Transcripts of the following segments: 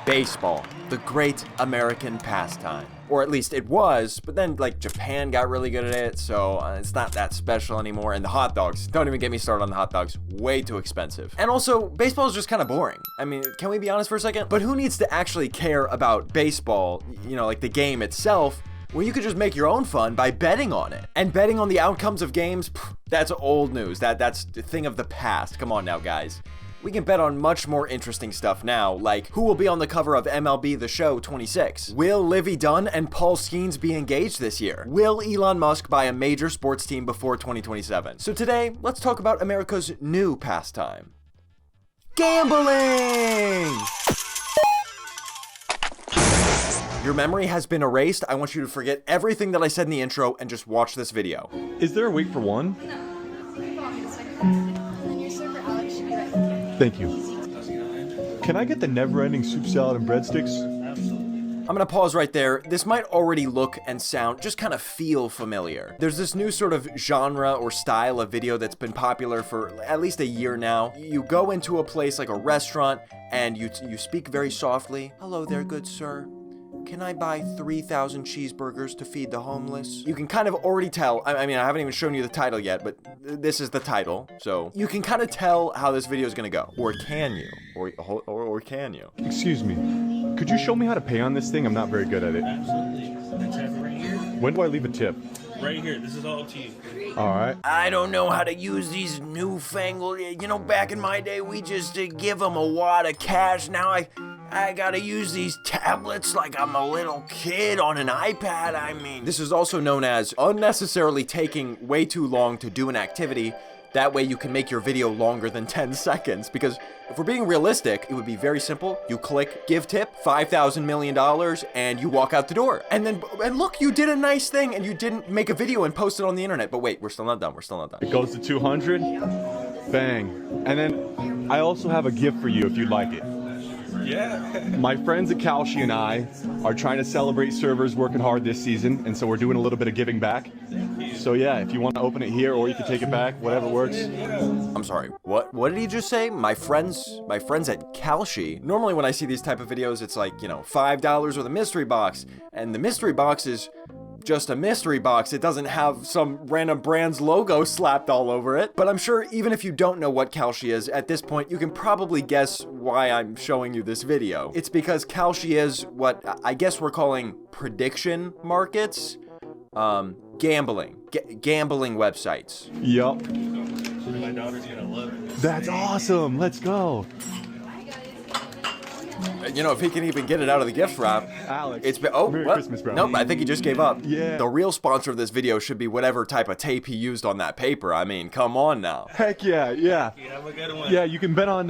Baseball, the great American pastime. Or at least it was, but then like Japan got really good at it, so it's not that special anymore. And the hot dogs, don't even get me started on the hot dogs, way too expensive. And also, baseball is just kind of boring. I mean, can we be honest for a second? But who needs to actually care about baseball, you know, like the game itself, when you could just make your own fun by betting on it? And betting on the outcomes of games, that's old news. That's the thing of the past. Come on now, guys. We can bet on much more interesting stuff now, like who will be on the cover of MLB The Show 26? Will Livy Dunn and Paul Skeens be engaged this year? Will Elon Musk buy a major sports team before 2027? So today, let's talk about America's new pastime. Gambling! Your memory has been erased. I want you to forget everything that I said in the intro and just watch this video. Is there a wait for one? Thank you. Can I get the never-ending soup salad and breadsticks? I'm gonna pause right there. This might already look and sound, just kind of feel familiar. There's this new sort of genre or style of video that's been popular for at least a year now. You go into a place like a restaurant and you speak very softly. Hello there, good sir. Can I buy 3,000 cheeseburgers to feed the homeless? You can kind of already tell, I mean, I haven't even shown you the title yet, but this is the title. So you can kind of tell how this video is gonna go. Or can you? Or can you? Excuse me. Could you show me how to pay on this thing? I'm not very good at it. Absolutely. Let's have it right here. When do I leave a tip? Right here. This is all up to you. All right. I don't know how to use these newfangled, you know, back in my day, we just give them a wad of cash. Now I gotta use these tablets like I'm a little kid on an iPad. I mean, this is also known as unnecessarily taking way too long to do an activity. That way you can make your video longer than 10 seconds. Because if we're being realistic, it would be very simple. You click give tip, $5,000 million, and you walk out the door. And look, you did a nice thing and you didn't make a video and post it on the internet. But wait, we're still not done. We're still not done. It goes to 200. Bang. And then I also have a gift for you if you'd like it. Yeah. My friends at Kalshi and I are trying to celebrate servers working hard this season, and so we're doing a little bit of giving back. So yeah, if you want to open it here or you can take it back, whatever works. I'm sorry, what did he just say? My friends at Kalshi. Normally when I see these type of videos, it's like, you know, $5 with a mystery box, and the mystery box is just a mystery box. It doesn't have some random brand's logo slapped all over it. But I'm sure even if you don't know what Kalshi is, at this point, you can probably guess why I'm showing you this video. It's because Kalshi is what I guess we're calling prediction markets. Gambling websites. Yup. My daughter's gonna love it. That's awesome. Let's go. You know, if he can even get it out of the gift wrap. Alex, It's been, Merry what? Christmas, bro. Nope, I think he just gave up. Yeah. The real sponsor of this video should be whatever type of tape he used on that paper. I mean, come on now. Heck yeah, yeah. You have a good one. Yeah, you can bet on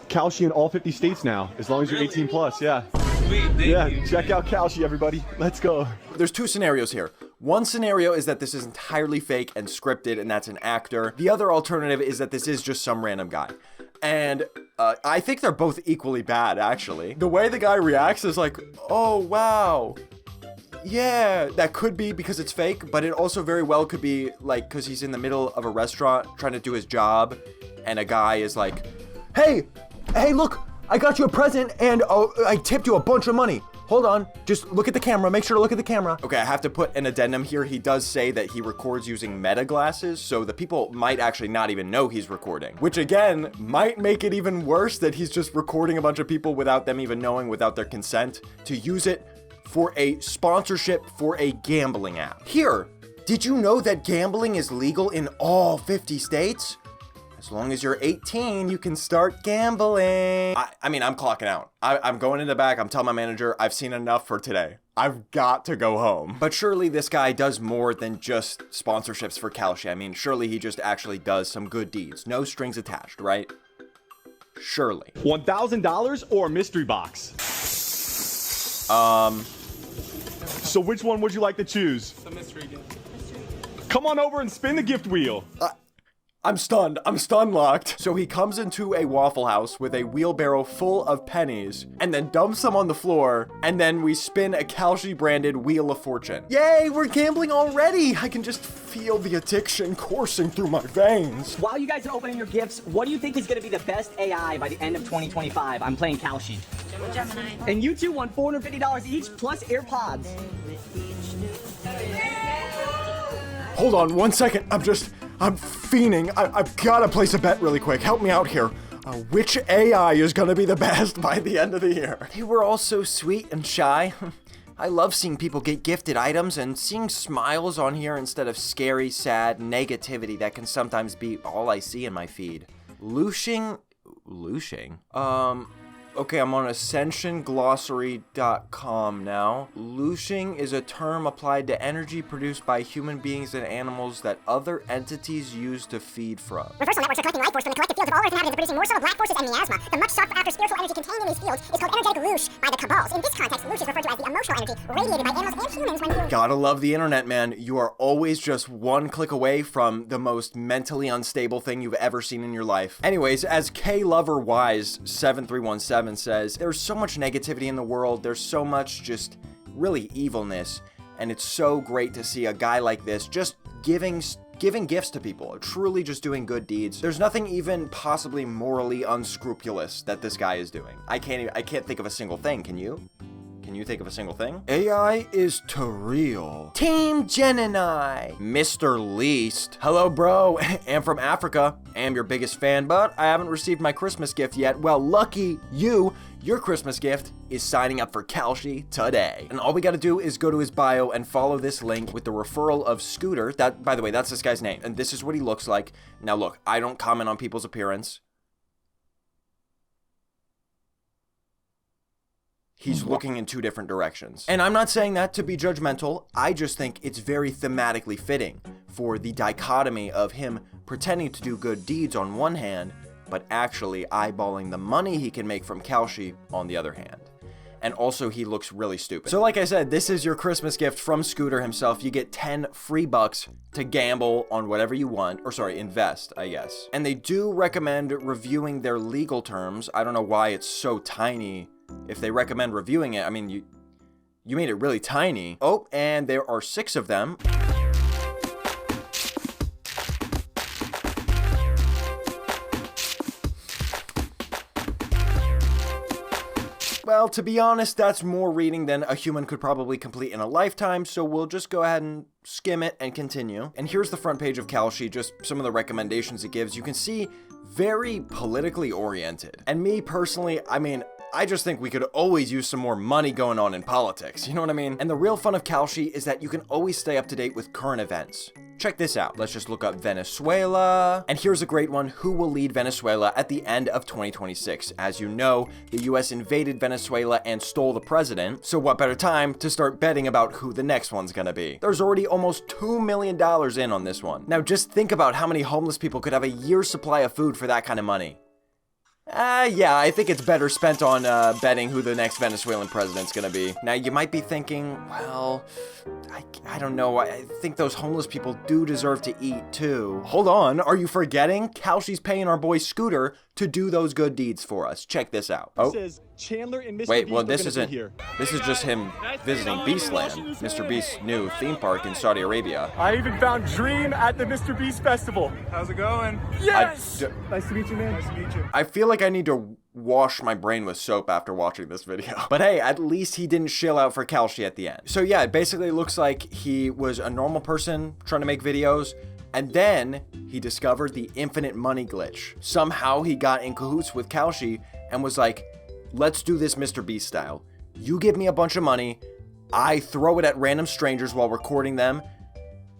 Kalshi in all 50 states now, as long as you're 18 plus, yeah. Sweet, thank Yeah, you. check out Kalshi, everybody. Let's go. There's two scenarios here. One scenario is that this is entirely fake and scripted, and that's an actor. The other alternative is that this is just some random guy. And I think they're both equally bad, actually. The way the guy reacts is like, oh, wow. Yeah, that could be because it's fake, but it also very well could be like because he's in the middle of a restaurant trying to do his job, and a guy is like, hey, look, I got you a present, and I tipped you a bunch of money. Hold on, just look at the camera, make sure to look at the camera. Okay, I have to put an addendum here. He does say that he records using meta glasses, so the people might actually not even know he's recording, which again, might make it even worse that he's just recording a bunch of people without them even knowing, without their consent, to use it for a sponsorship for a gambling app. Here, did you know that gambling is legal in all 50 states? As long as you're 18, you can start gambling. I mean, I'm clocking out. I'm going in the back. I'm telling my manager, I've seen enough for today. I've got to go home. But surely this guy does more than just sponsorships for Kalshi. I mean, surely he just actually does some good deeds. No strings attached, right? Surely. $1,000 or a mystery box? So which one would you like to choose? The mystery gift. Come on over and spin the gift wheel. I'm stunned. I'm stun locked. So he comes into a Waffle House with a wheelbarrow full of pennies and then dumps them on the floor. And then we spin a Kalshi branded Wheel of Fortune. Yay, we're gambling already. I can just feel the addiction coursing through my veins. While you guys are opening your gifts, what do you think is going to be the best AI by the end of 2025? I'm playing Kalshi. Gemini. And you two won $450 each plus AirPods. Hold on 1 second. I'm fiending. I've gotta place a bet really quick. Help me out here. Which AI is gonna be the best by the end of the year? They were all so sweet and shy. I love seeing people get gifted items and seeing smiles on here instead of scary, sad negativity that can sometimes be all I see in my feed. Lushing? Okay, I'm on ascensionglossary.com now. Lushing is a term applied to energy produced by human beings and animals that other entities use to feed from. Reversal networks are collecting life force from the collective fields of all Earth inhabitants and producing more subtle black forces and miasma. The much sought after spiritual energy contained in these fields is called energetic loosh by the cabals. In this context, loosh is referred to as the emotional energy radiated by animals and humans when viewing. Gotta love the internet, man. You are always just one click away from the most mentally unstable thing you've ever seen in your life. Anyways, as K Lover Wise 7317 says, there's so much negativity in the world, there's so much just really evilness, and it's so great to see a guy like this just giving gifts to people, truly just doing good deeds. There's nothing even possibly morally unscrupulous that this guy is doing. I can't think of a single thing. Can you? Can you think of a single thing? AI is too real. Team Gemini. Mr. Least. Hello, bro. Am from Africa. Am your biggest fan, but I haven't received my Christmas gift yet. Well, lucky you. Your Christmas gift is signing up for Kalshi today. And all we gotta do is go to his bio and follow this link with the referral of Scooter. That, by the way, that's this guy's name. And this is what he looks like. Now look, I don't comment on people's appearance. He's looking in two different directions. And I'm not saying that to be judgmental. I just think it's very thematically fitting for the dichotomy of him pretending to do good deeds on one hand, but actually eyeballing the money he can make from Kalshi on the other hand. And also, he looks really stupid. So like I said, this is your Christmas gift from Scooter himself. You get 10 free bucks to gamble on whatever you want, or sorry, invest, I guess. And they do recommend reviewing their legal terms. I don't know why it's so tiny. If they recommend reviewing it, I mean, you made it really tiny. Oh, and there are 6 of them. Well, to be honest, that's more reading than a human could probably complete in a lifetime, so we'll just go ahead and skim it and continue. And here's the front page of Kalshi, just some of the recommendations it gives. You can see very politically oriented. And me personally, I mean, I just think we could always use some more money going on in politics, you know what I mean? And the real fun of Kalshi is that you can always stay up to date with current events. Check this out. Let's just look up Venezuela. And here's a great one. Who will lead Venezuela at the end of 2026? As you know, the US invaded Venezuela and stole the president. So what better time to start betting about who the next one's gonna be? There's already almost $2 million in on this one. Now just think about how many homeless people could have a year's supply of food for that kind of money. Yeah, I think it's better spent on betting who the next Venezuelan president's gonna be. Now, you might be thinking, well, I don't know, I think those homeless people do deserve to eat too. Hold on, are you forgetting? Kalshi's paying our boy Scooter to do those good deeds for us. Check this out. Oh. Chandler and Mr. Wait, well, Beast this are gonna isn't be here. This is just him visiting Beastland, Mr. Beast's new theme park in Saudi Arabia. I even found Dream at the Mr. Beast Festival. How's it going? Yes! Nice to meet you, man. Nice to meet you. I feel like I need to wash my brain with soap after watching this video. But hey, at least he didn't shill out for Kalshi at the end. So yeah, it basically looks like he was a normal person trying to make videos, and then he discovered the infinite money glitch. Somehow he got in cahoots with Kalshi and was like, let's do this Mr. Beast style. You give me a bunch of money, I throw it at random strangers while recording them,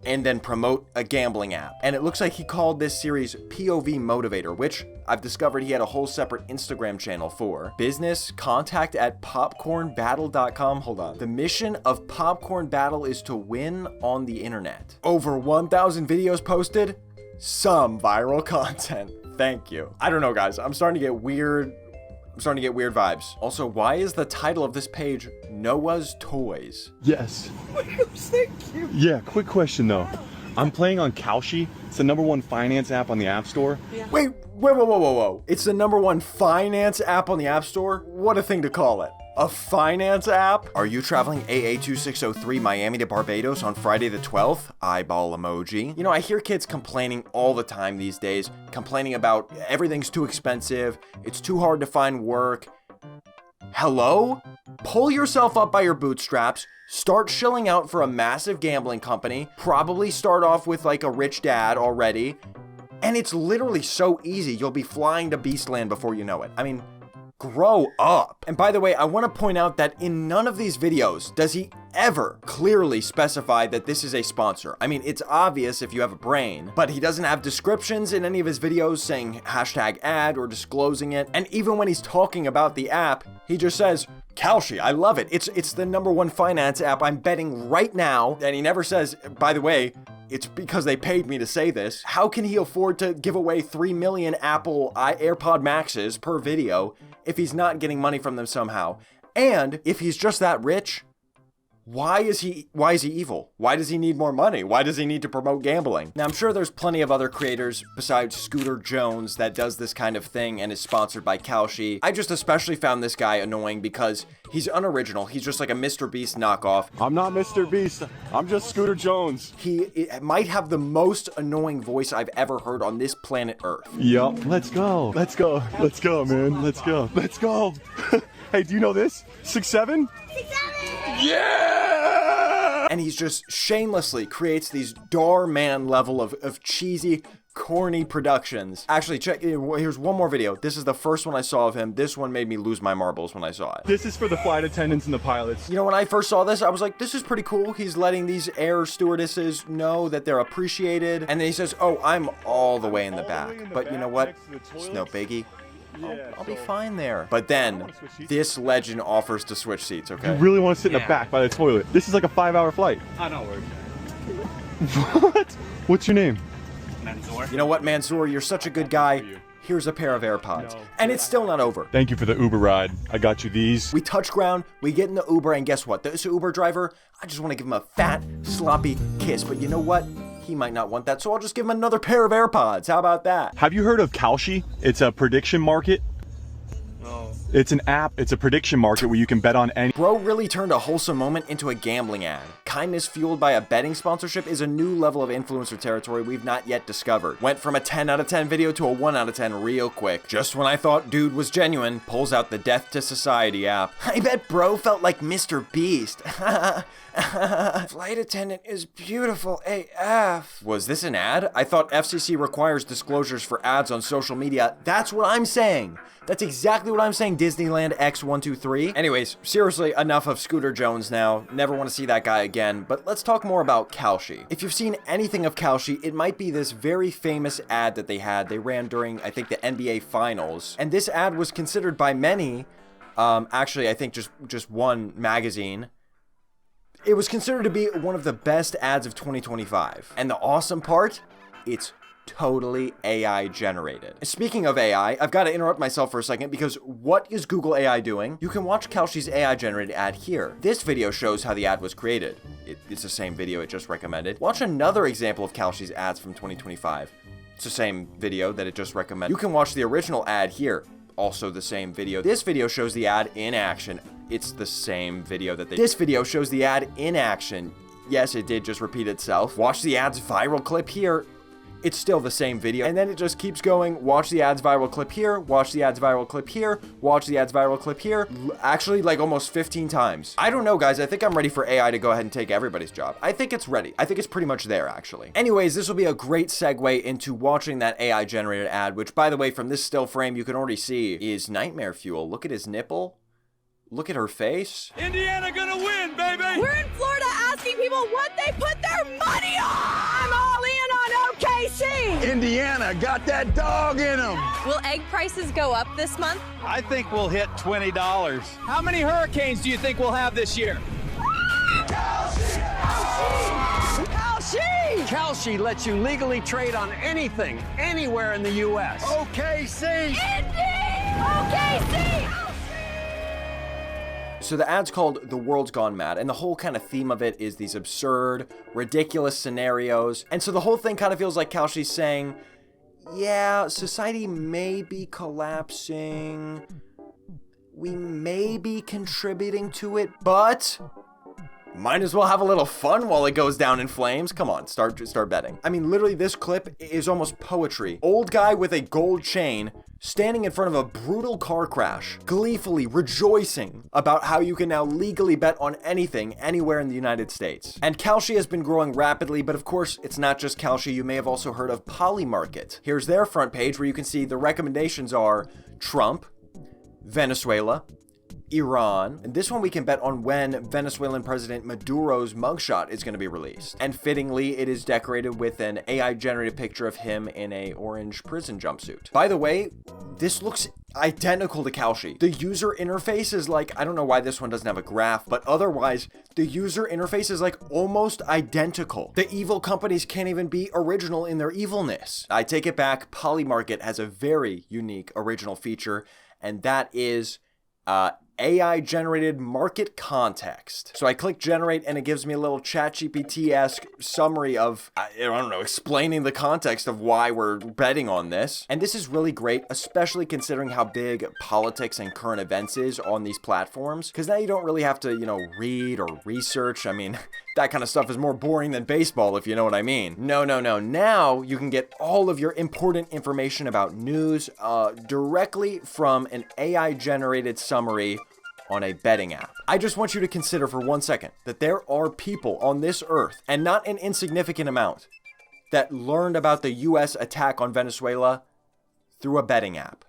and then promote a gambling app. And it looks like he called this series POV Motivator, which I've discovered he had a whole separate Instagram channel for. Business, contact at popcornbattle.com. Hold on. The mission of Popcorn Battle is to win on the internet. Over 1,000 videos posted, some viral content. Thank you. I don't know, guys. I'm starting to get weird vibes. Also, why is the title of this page Noah's Toys? Yes. Yeah, quick question though. I'm playing on Kalshi. It's the #1 finance app on the App Store. Yeah. Wait, whoa. It's the #1 finance app on the App Store? What a thing to call it. A finance app? Are you traveling AA2603 Miami to Barbados on Friday the 12th? Eyeball emoji. You know, I hear kids complaining all the time these days, complaining about everything's too expensive, it's too hard to find work. Hello? Pull yourself up by your bootstraps, start shilling out for a massive gambling company, probably start off with like a rich dad already, and it's literally so easy. You'll be flying to Beastland before you know it. I mean, grow up. And by the way, I want to point out that in none of these videos does he ever clearly specify that this is a sponsor. I mean, it's obvious if you have a brain, but he doesn't have descriptions in any of his videos saying hashtag ad or disclosing it. And even when he's talking about the app, he just says, Kalshi, I love it. It's the #1 finance app. I'm betting right now. And he never says, by the way, it's because they paid me to say this. How can he afford to give away 3 million Apple AirPod Maxes per video if he's not getting money from them somehow? And if he's just that rich, why is he evil? Why does he need more money? Why does he need to promote gambling? Now, I'm sure there's plenty of other creators besides Scooter Jones that does this kind of thing and is sponsored by Kalshi. I just especially found this guy annoying because he's unoriginal. He's just like a MrBeast knockoff. I'm not MrBeast. I'm just Scooter Jones. He might have the most annoying voice I've ever heard on this planet Earth. Yup. Let's go. Let's go. Let's go, man. Let's go. Let's go. Hey, do you know this? 6'7"? 6'7". Yeah! And he's just shamelessly creates these Dar Man level of cheesy, corny productions. Actually, check, here's one more video. This is the first one I saw of him. This one made me lose my marbles when I saw it. This is for the flight attendants and the pilots. You know, when I first saw this, I was like, this is pretty cool. He's letting these air stewardesses know that they're appreciated. And then he says, oh, I'm all the way in the back. But you know what? It's no biggie. I'll be fine there. But then, this legend offers to switch seats, okay? You really want to sit in the back by the toilet. This is like a 5-hour flight. I don't work. What? What's your name? Mansoor. You know what, Mansoor? You're such a good guy. Here's a pair of AirPods. And it's still not over. Thank you for the Uber ride. I got you these. We touch ground, we get in the Uber, and guess what? This Uber driver, I just want to give him a fat, sloppy kiss. But you know what? He might not want that, so I'll just give him another pair of AirPods. How about that? Have you heard of Kalshi? It's a prediction market. No. It's an app. It's a prediction market where you can bet on any. Bro really turned a wholesome moment into a gambling ad. Kindness fueled by a betting sponsorship is a new level of influencer territory we've not yet discovered. Went from a 10 out of 10 video to a 1 out of 10 real quick. Just when I thought dude was genuine, pulls out the Death to Society app. I bet bro felt like MrBeast. Flight attendant is beautiful AF. Was this an ad? I thought FCC requires disclosures for ads on social media. That's what I'm saying. That's exactly what I'm saying, Disneyland X123. Anyways, seriously, enough of Scooter Jones now. Never want to see that guy again, but let's talk more about Kalshi. If you've seen anything of Kalshi, it might be this very famous ad that they had. They ran during, I think, the NBA Finals. And this ad was considered by many, actually, I think just one magazine, it was considered to be one of the best ads of 2025. And the awesome part, it's totally AI generated. Speaking of AI, I've got to interrupt myself for a second because what is Google AI doing? You can watch Kalshi's AI generated ad here. This video shows how the ad was created. It's the same video it just recommended. Watch another example of Kalshi's ads from 2025. It's the same video that it just recommended. You can watch the original ad here. Also the same video. This video shows the ad in action. It's the same video that This video shows the ad in action. Yes, it did just repeat itself. Watch the ad's viral clip here. It's still the same video. And then it just keeps going. Watch the ad's viral clip here. Watch the ad's viral clip here. Watch the ad's viral clip here. Actually, like almost 15 times. I don't know, guys. I think I'm ready for AI to go ahead and take everybody's job. I think it's ready. I think it's pretty much there, actually. Anyways, this will be a great segue into watching that AI generated ad, which, by the way, from this still frame, you can already see is nightmare fuel. Look at his nipple. Look at her face. Indiana gonna win, baby! We're in Florida asking people what they put their money on! I'm all in on OKC! Indiana got that dog in them. Will egg prices go up this month? I think we'll hit $20. How many hurricanes do you think we'll have this year? Kalshi lets you legally trade on anything, anywhere in the U.S. OKC! Indy! OKC! So the ad's called The World's Gone Mad, and the whole kind of theme of it is these absurd, ridiculous scenarios. And so the whole thing kind of feels like Kalshi's saying, yeah, society may be collapsing, we may be contributing to it, but might as well have a little fun while it goes down in flames. Come on, start betting. I mean, literally this clip is almost poetry. Old guy with a gold chain standing in front of a brutal car crash, gleefully rejoicing about how you can now legally bet on anything anywhere in the United States. And Kalshi has been growing rapidly, but of course, it's not just Kalshi. You may have also heard of Polymarket. Here's their front page where you can see the recommendations are Trump, Venezuela, Iran, and this one we can bet on when Venezuelan President Maduro's mugshot is going to be released. And fittingly, it is decorated with an AI-generated picture of him in a orange prison jumpsuit. By the way, this looks identical to Kalshi. The user interface is like, I don't know why this one doesn't have a graph, but otherwise, the user interface is like almost identical. The evil companies can't even be original in their evilness. I take it back, Polymarket has a very unique original feature, and that is AI generated market context. So I click generate and it gives me a little ChatGPT-esque summary of, I don't know, explaining the context of why we're betting on this. And this is really great, especially considering how big politics and current events is on these platforms. Because now you don't really have to, read or research. I mean, that kind of stuff is more boring than baseball, if you know what I mean. No. Now you can get all of your important information about news directly from an AI-generated summary on a betting app. I just want you to consider for 1 second that there are people on this earth, and not an insignificant amount, that learned about the US attack on Venezuela through a betting app.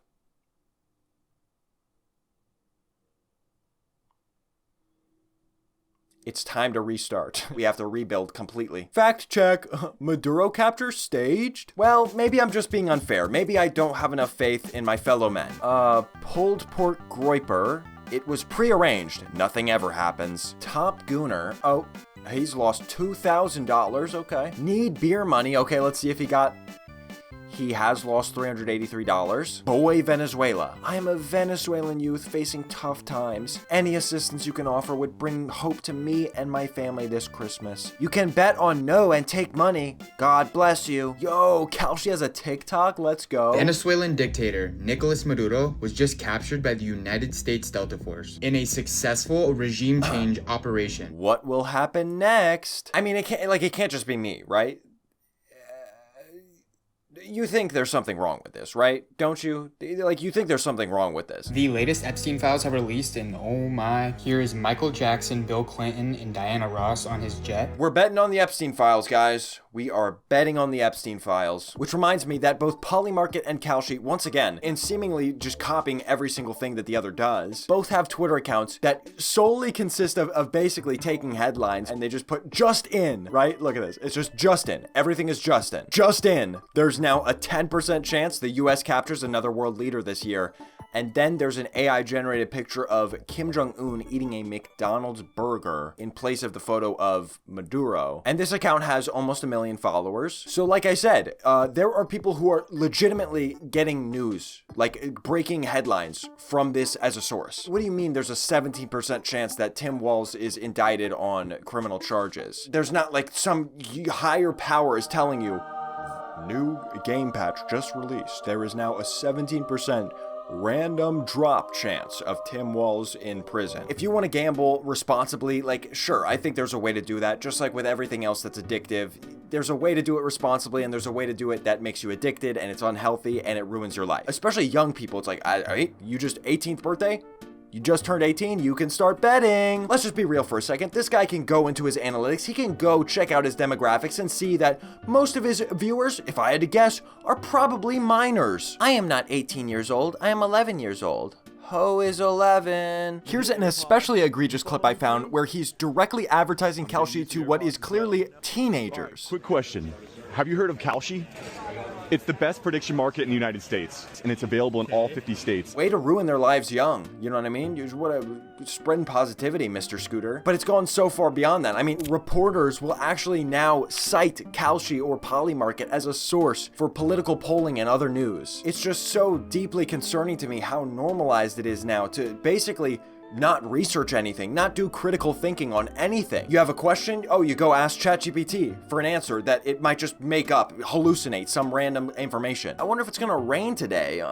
It's time to restart. We have to rebuild completely. Fact check. Maduro capture staged? Well, maybe I'm just being unfair. Maybe I don't have enough faith in my fellow men. Pulled pork groiper. It was prearranged. Nothing ever happens. Top Gooner. Oh, he's lost $2,000. Okay. Need beer money. Okay, let's see if he got... He has lost $383. Boy, Venezuela. I am a Venezuelan youth facing tough times. Any assistance you can offer would bring hope to me and my family this Christmas. You can bet on no and take money. God bless you. Yo, Kalshi has a TikTok? Let's go. Venezuelan dictator Nicolas Maduro was just captured by the United States Delta Force in a successful regime change operation. What will happen next? I mean, it can't just be me, right? You think there's something wrong with this, right? Don't you? You think there's something wrong with this. The latest Epstein files have released, and oh my, here is Michael Jackson, Bill Clinton, and Diana Ross on his jet. We're betting on the Epstein files, guys. We are betting on the Epstein files. Which reminds me that both Polymarket and Kalshi, once again, in seemingly just copying every single thing that the other does, both have Twitter accounts that solely consist of basically taking headlines and they just put just in, right? Look at this. It's just in. Everything is just in. Just in. There's now a 10% chance the US captures another world leader this year. And then there's an AI-generated picture of Kim Jong-un eating a McDonald's burger in place of the photo of Maduro. And this account has almost 1 million followers. So like I said, there are people who are legitimately getting news, like breaking headlines from this as a source. What do you mean there's a 17% chance that Tim Walz is indicted on criminal charges? There's not like some higher power is telling you, new game patch just released. There is now a 17% random drop chance of Tim Walz in prison. If you want to gamble responsibly, sure, I think there's a way to do that. Just like with everything else that's addictive, there's a way to do it responsibly, and there's a way to do it that makes you addicted, and it's unhealthy, and it ruins your life. Especially young people. It's like, you just 18th birthday? You just turned 18, you can start betting. Let's just be real for a second. This guy can go into his analytics. He can go check out his demographics and see that most of his viewers, if I had to guess, are probably minors. I am not 18 years old. I am 11 years old. Ho is 11. Here's an especially egregious clip I found where he's directly advertising Kalshi to what is clearly teenagers. Quick question. Have you heard of Kalshi? It's the best prediction market in the United States, and it's available in all 50 states. Way to ruin their lives young, you know what I mean? Spreading positivity, Mr. Scooter. But it's gone so far beyond that. I mean, reporters will actually now cite Kalshi or Polymarket as a source for political polling and other news. It's just so deeply concerning to me how normalized it is now to basically not research anything, not do critical thinking on anything. You have a question? Oh, you go ask ChatGPT for an answer that it might just make up, hallucinate some random information. I wonder if it's gonna rain today.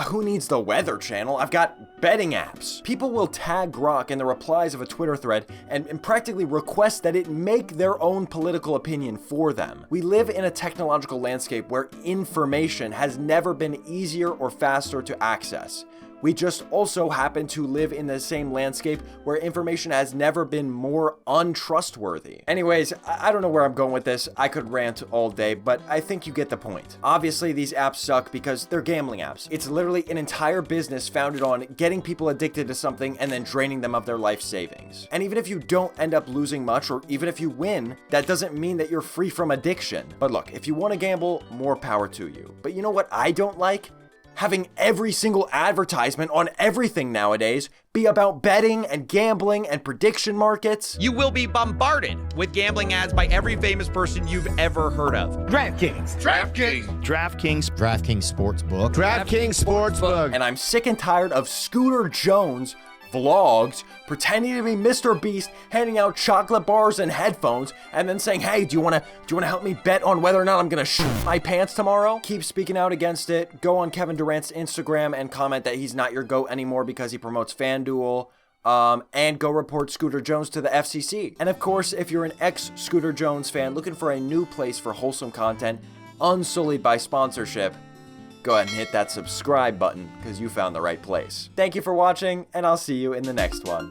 who needs the Weather Channel? I've got betting apps. People will tag Grok in the replies of a Twitter thread and practically request that it make their own political opinion for them. We live in a technological landscape where information has never been easier or faster to access. We just also happen to live in the same landscape where information has never been more untrustworthy. Anyways, I don't know where I'm going with this. I could rant all day, but I think you get the point. Obviously, these apps suck because they're gambling apps. It's literally an entire business founded on getting people addicted to something and then draining them of their life savings. And even if you don't end up losing much, or even if you win, that doesn't mean that you're free from addiction. But look, if you want to gamble, more power to you. But you know what I don't like? Having every single advertisement on everything nowadays be about betting and gambling and prediction markets. You will be bombarded with gambling ads by every famous person you've ever heard of. DraftKings. DraftKings Sportsbook. And I'm sick and tired of Scooter Jones vlogs pretending to be MrBeast, handing out chocolate bars and headphones, and then saying, hey, do you wanna help me bet on whether or not I'm gonna shit my pants tomorrow? Keep speaking out against it. Go on Kevin Durant's Instagram and comment that he's not your GOAT anymore because he promotes FanDuel. And go report Scooter Jones to the FCC. And of course, if you're an ex-Scooter Jones fan looking for a new place for wholesome content, unsullied by sponsorship, go ahead and hit that subscribe button because you found the right place. Thank you for watching, and I'll see you in the next one.